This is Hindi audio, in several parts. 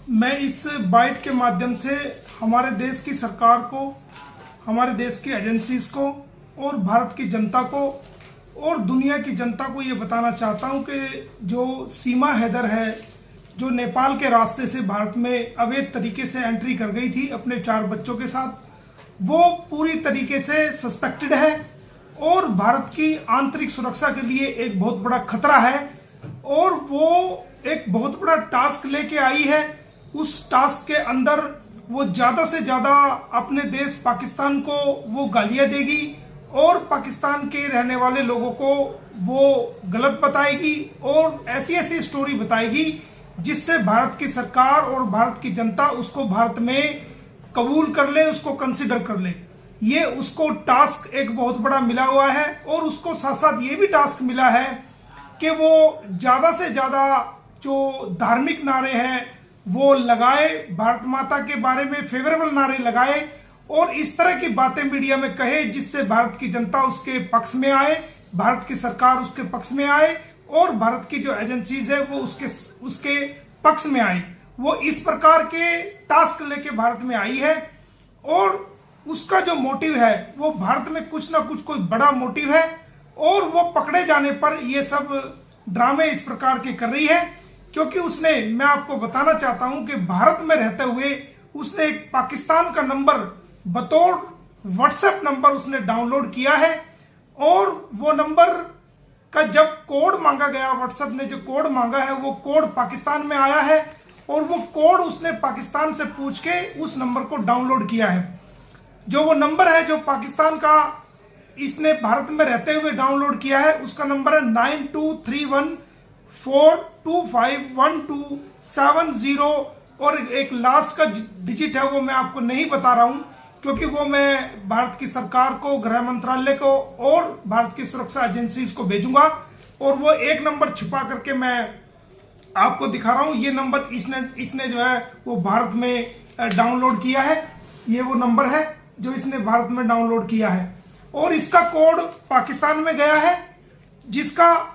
मैं इस बाइट के माध्यम से हमारे देश की सरकार को, हमारे देश की एजेंसीज को और भारत की जनता को और दुनिया की जनता को ये बताना चाहता हूँ कि जो सीमा हैदर है, जो नेपाल के रास्ते से भारत में अवैध तरीके से एंट्री कर गई थी अपने 4 बच्चों के साथ, वो पूरी तरीके से सस्पेक्टेड है और भारत की आंतरिक सुरक्षा के लिए एक बहुत बड़ा खतरा है और वो एक बहुत बड़ा टास्क लेके आई है। उस टास्क के अंदर वो ज्यादा से ज्यादा अपने देश पाकिस्तान को वो गालियां देगी और पाकिस्तान के रहने वाले लोगों को वो गलत बताएगी और ऐसी ऐसी स्टोरी बताएगी जिससे भारत की सरकार और भारत की जनता उसको भारत में कबूल कर ले, उसको कंसिडर कर ले। ये उसको टास्क एक बहुत बड़ा मिला हुआ है और उसको साथ साथ ये भी टास्क मिला है कि वो ज्यादा से ज्यादा जो धार्मिक नारे हैं वो लगाए, भारत माता के बारे में फेवरेबल नारे लगाए और इस तरह की बातें मीडिया में कहे जिससे भारत की जनता उसके पक्ष में आए, भारत की सरकार उसके पक्ष में आए और भारत की जो एजेंसीज है वो उसके पक्ष में आए। वो इस प्रकार के टास्क लेके भारत में आई है और उसका जो मोटिव है वो भारत में कुछ ना कुछ कोई बड़ा मोटिव है और वो पकड़े जाने पर ये सब ड्रामे इस प्रकार के कर रही है क्योंकि उसने, मैं आपको बताना चाहता हूं कि भारत में रहते हुए उसने एक पाकिस्तान का नंबर बतौर व्हाट्सएप नंबर उसने डाउनलोड किया है और वो नंबर का जब कोड मांगा गया, व्हाट्सएप ने जो कोड मांगा है वो कोड पाकिस्तान में आया है और वो कोड उसने पाकिस्तान से पूछ के उस नंबर को डाउनलोड किया है। जो वो नंबर है जो पाकिस्तान का इसने भारत में रहते हुए डाउनलोड किया है उसका नंबर है 9231425127 और एक लास्ट का डिजिट है वो मैं आपको नहीं बता रहा हूं क्योंकि वो मैं भारत की सरकार को, गृह मंत्रालय को और भारत की सुरक्षा एजेंसीज को भेजूंगा और वो एक नंबर छुपा करके मैं आपको दिखा रहा हूं। ये नंबर इसने जो है वो भारत में डाउनलोड किया है। ये वो नंबर है जो इसने भारत में डाउनलोड किया है और इसका कोड पाकिस्तान में गया है जिसका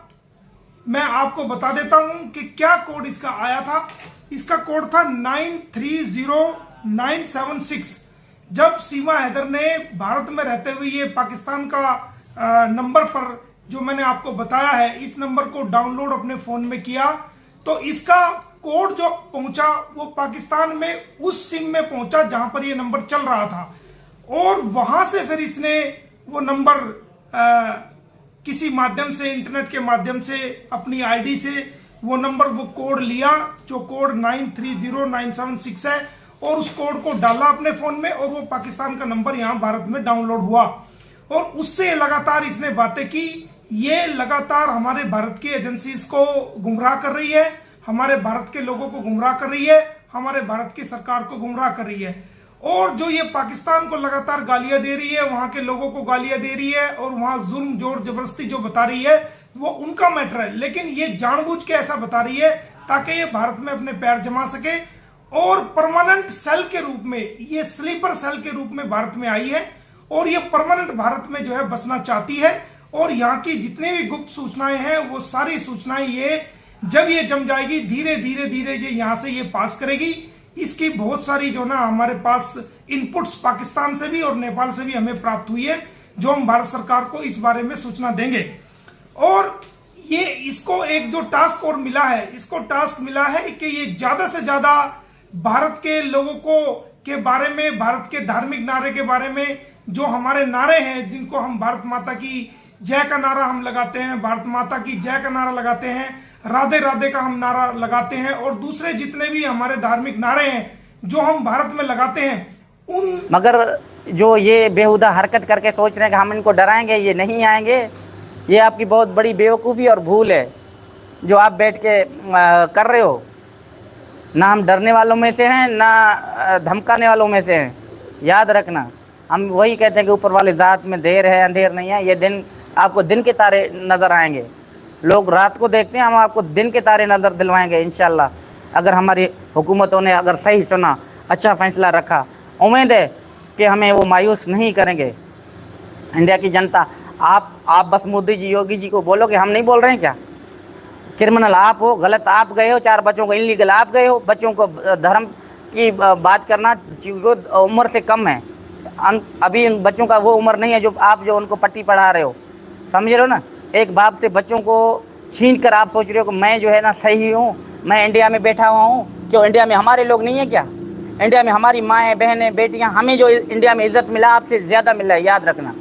मैं आपको बता देता हूं कि क्या कोड इसका आया था। इसका कोड था 930976। जब सीमा हैदर ने भारत में रहते हुए ये पाकिस्तान का नंबर पर जो मैंने आपको बताया है इस नंबर को डाउनलोड अपने फोन में किया तो इसका कोड जो पहुंचा वो पाकिस्तान में उस सिम में पहुंचा जहां पर ये नंबर चल रहा था और वहां से फिर इसने वो नंबर किसी माध्यम से, इंटरनेट के माध्यम से, अपनी आईडी से वो नंबर, वो कोड लिया जो कोड 930976 है और उस कोड को डाला अपने फोन में और वो पाकिस्तान का नंबर यहां भारत में डाउनलोड हुआ और उससे लगातार इसने बातें की। ये लगातार हमारे भारत की एजेंसीज को गुमराह कर रही है, हमारे भारत के लोगों को गुमराह कर रही है, हमारे भारत की सरकार को गुमराह कर रही है और जो ये पाकिस्तान को लगातार गालियां दे रही है, वहां के लोगों को गालियां दे रही है और वहां जुल्म, जोर जबरदस्ती जो बता रही है वो उनका मैटर है, लेकिन ये जानबूझ के ऐसा बता रही है ताकि ये भारत में अपने पैर जमा सके और परमानेंट सेल के रूप में, ये स्लीपर सेल के रूप में भारत में आई है और ये परमानेंट भारत में जो है बसना चाहती है और यहाँ की जितनी भी गुप्त सूचनाएं हैं वो सारी सूचनाएं ये जब ये जम जाएगी धीरे धीरे धीरे ये यहाँ से ये पास करेगी। इसकी बहुत सारी जो ना हमारे पास इनपुट्स पाकिस्तान से भी और नेपाल से भी हमें प्राप्त हुई है जो हम भारत सरकार को इस बारे में सूचना देंगे। और ये इसको एक जो टास्क और मिला है, इसको टास्क मिला है कि ये ज्यादा से ज्यादा भारत के लोगों को के बारे में, भारत के धार्मिक नारे के बारे में, जो हमारे नारे हैं जिनको हम भारत माता की जय का नारा हम लगाते हैं, भारत माता की जय का नारा लगाते हैं, राधे राधे का हम नारा लगाते हैं और दूसरे जितने भी हमारे धार्मिक नारे हैं जो हम भारत में लगाते हैं उन, मगर जो ये बेहुदा हरकत करके सोच रहे हैं कि हम इनको डराएंगे, ये नहीं आएंगे, ये आपकी बहुत बड़ी बेवकूफ़ी और भूल है जो आप बैठ के कर रहे हो। ना हम डरने वालों में से हैं ना धमकाने वालों में से हैं। याद रखना, हम वही कहते हैं कि ऊपर वाले ज़ात में देर है अंधेर नहीं है। ये दिन आपको दिन के तारे नज़र आएंगे। लोग रात को देखते हैं, हम आपको दिन के तारे नज़र दिलवाएंगे इंशाल्लाह। अगर हमारी हुकूमतों ने अगर सही सुना, अच्छा फैसला रखा, उम्मीद है कि हमें वो मायूस नहीं करेंगे। इंडिया की जनता, आप बस मोदी जी, योगी जी को बोलो कि हम नहीं बोल रहे हैं क्या? क्रिमिनल आप हो, गलत आप गए हो, 4 बच्चों को इनलीगल आप गए हो। बच्चों को धर्म की बात करना जो उम्र से कम है, अभी इन बच्चों का वो उम्र नहीं है जो आप जो उनको पट्टी पढ़ा रहे हो, समझ रहे हो ना। एक बाप से बच्चों को छीन कर आप सोच रहे हो कि मैं जो है ना सही हूँ, मैं इंडिया में बैठा हुआ हूँ। क्यों इंडिया में हमारे लोग नहीं है क्या? इंडिया में हमारी माएँ बहनें बेटियाँ, हमें जो इंडिया में इज़्ज़त मिला आपसे ज़्यादा मिला है, याद रखना।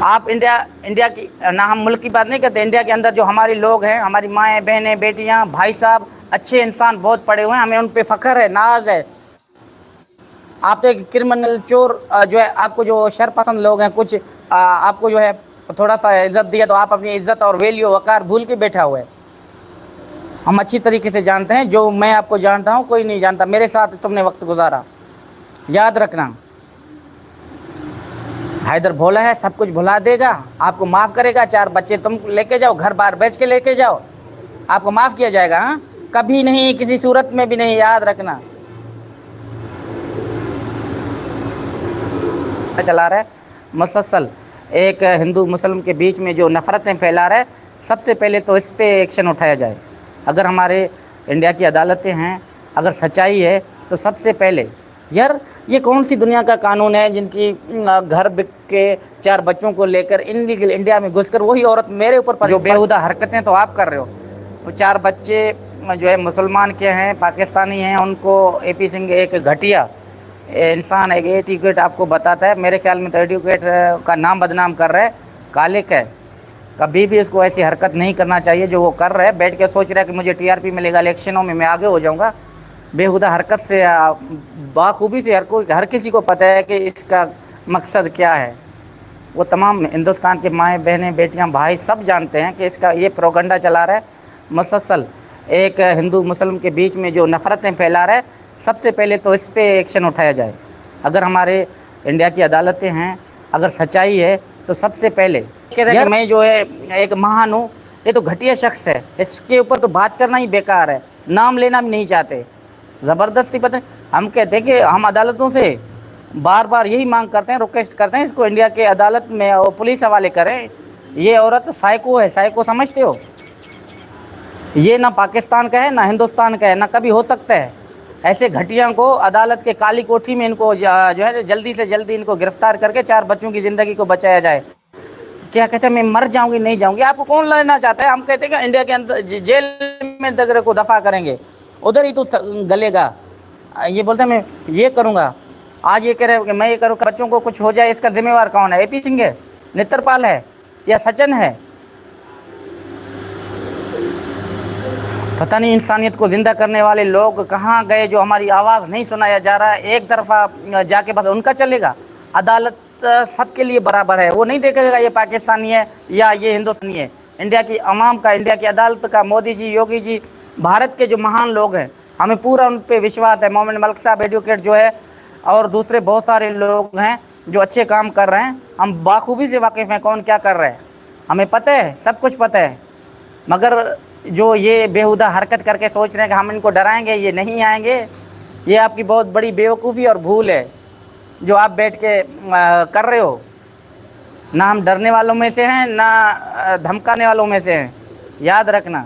आप इंडिया की ना, हम मुल्क की बात नहीं करते, इंडिया के अंदर जो हमारे लोग हैं, हमारी माएँ बहनें बेटियाँ भाई साहब अच्छे इंसान बहुत पड़े हुए हैं, हमें उन पे फ़ख्र है, नाज है। आप तो एक क्रिमिनल चोर जो है, आपको जो शरपसंद लोग हैं कुछ आपको जो है थोड़ा सा इज़्ज़त दिया तो आप अपनी इज़्ज़त और वैल्यू वक़ार भूल के बैठा हुआ है। हम अच्छी तरीके से जानते हैं, जो मैं आपको जानता हूँ कोई नहीं जानता। मेरे साथ तुमने वक्त गुजारा, याद रखना। हैदर भोला है, सब कुछ भुला देगा, आपको माफ़ करेगा। 4 बच्चे तुम लेके जाओ, घर बार बेच के लेके जाओ, आपको माफ़ किया जाएगा। हाँ, कभी नहीं, किसी सूरत में भी नहीं, याद रखना। चला रहा है मुसलसल एक हिंदू मुस्लिम के बीच में जो नफ़रतें फैला रहा है, सबसे पहले तो इस पे एक्शन उठाया जाए। अगर हमारे इंडिया की अदालतें हैं, अगर सच्चाई है तो सबसे पहले, यार ये कौन सी दुनिया का कानून है जिनकी घर बिक के 4 बच्चों को लेकर इनलीगल इंडिया में घुसकर वही औरत मेरे ऊपर जो बेहुदा हरकतें तो आप कर रहे हो। तो 4 बच्चे जो है मुसलमान के हैं, पाकिस्तानी हैं, उनको AP सिंह एक घटिया इंसान है, एटिकेट आपको बताता है। मेरे ख्याल में तो एटिकेट का नाम बदनाम कर रहा है, कालिक है। कभी भी इसको ऐसी हरकत नहीं करना चाहिए जो वो कर रहा है। बैठ के सोच रहा है कि मुझे TRP मिलेगा, इलेक्शनों में मैं आगे हो जाऊंगा। बेहुदा हरकत से बाखूबी से हर किसी को पता है कि इसका मकसद क्या है। वो तमाम हिंदुस्तान के माएँ बहनें बेटियाँ भाई सब जानते हैं कि इसका ये प्रोगंडा चला रहा है मुसलसल एक हिंदू मुस्लिम के बीच में जो नफ़रतें फैला रहा है। सबसे पहले तो इस पे एक्शन उठाया जाए। अगर हमारे इंडिया की अदालतें हैं, अगर सच्चाई है तो सबसे पहले कहते हैं कि मैं जो है एक महान हूँ, ये तो घटिया शख्स है, इसके ऊपर तो बात करना ही बेकार है, नाम लेना भी नहीं चाहते। ज़बरदस्ती पता हम कहते हैं कि हम अदालतों से बार बार यही मांग करते हैं, रिक्वेस्ट करते हैं, इसको इंडिया के अदालत में और पुलिस हवाले करें। ये औरत साइको है, साइको समझते हो? ये ना पाकिस्तान का है ना हिंदुस्तान का है, ना कभी हो सकता है। ऐसे घटिया को अदालत के काली कोठी में इनको जो है जल्दी से जल्दी इनको गिरफ्तार करके 4 बच्चों की ज़िंदगी को बचाया जाए। क्या कहते हैं मैं मर जाऊंगी, नहीं जाऊंगी, आपको कौन लेना चाहता है? हम कहते हैं कि इंडिया के अंदर जेल में दगरे को दफ़ा करेंगे, उधर ही तो गलेगा। ये बोलते हैं मैं ये करूँगा, आज ये कह रहे कि मैं ये करूँ, बच्चों को कुछ हो जाए, इसका जिम्मेवार कौन है? AP सिंह है, नेत्रपाल है या सचिन है? पता नहीं इंसानियत को ज़िंदा करने वाले लोग कहाँ गए जो हमारी आवाज़ नहीं सुनाया जा रहा है। एक तरफा जाके बस उनका चलेगा। अदालत सबके लिए बराबर है, वो नहीं देखेगा ये पाकिस्तानी है या ये हिंदुस्तानी है। इंडिया की आवाम का, इंडिया की अदालत का, मोदी जी, योगी जी, भारत के जो महान लोग हैं, हमें पूरा उन पर विश्वास है। मोमिन मलिक साहब एडवोकेट जो है और दूसरे बहुत सारे लोग हैं जो अच्छे काम कर रहे हैं। हम बाखूबी से वाकिफ़ हैं कौन क्या कर रहे हैं, हमें पता है, सब कुछ पता है। मगर जो ये बेहुदा हरकत करके सोच रहे हैं कि हम इनको डराएंगे, ये नहीं आएंगे, ये आपकी बहुत बड़ी बेवकूफ़ी और भूल है जो आप बैठ के कर रहे हो। ना हम डरने वालों में से हैं, ना धमकाने वालों में से हैं, याद रखना।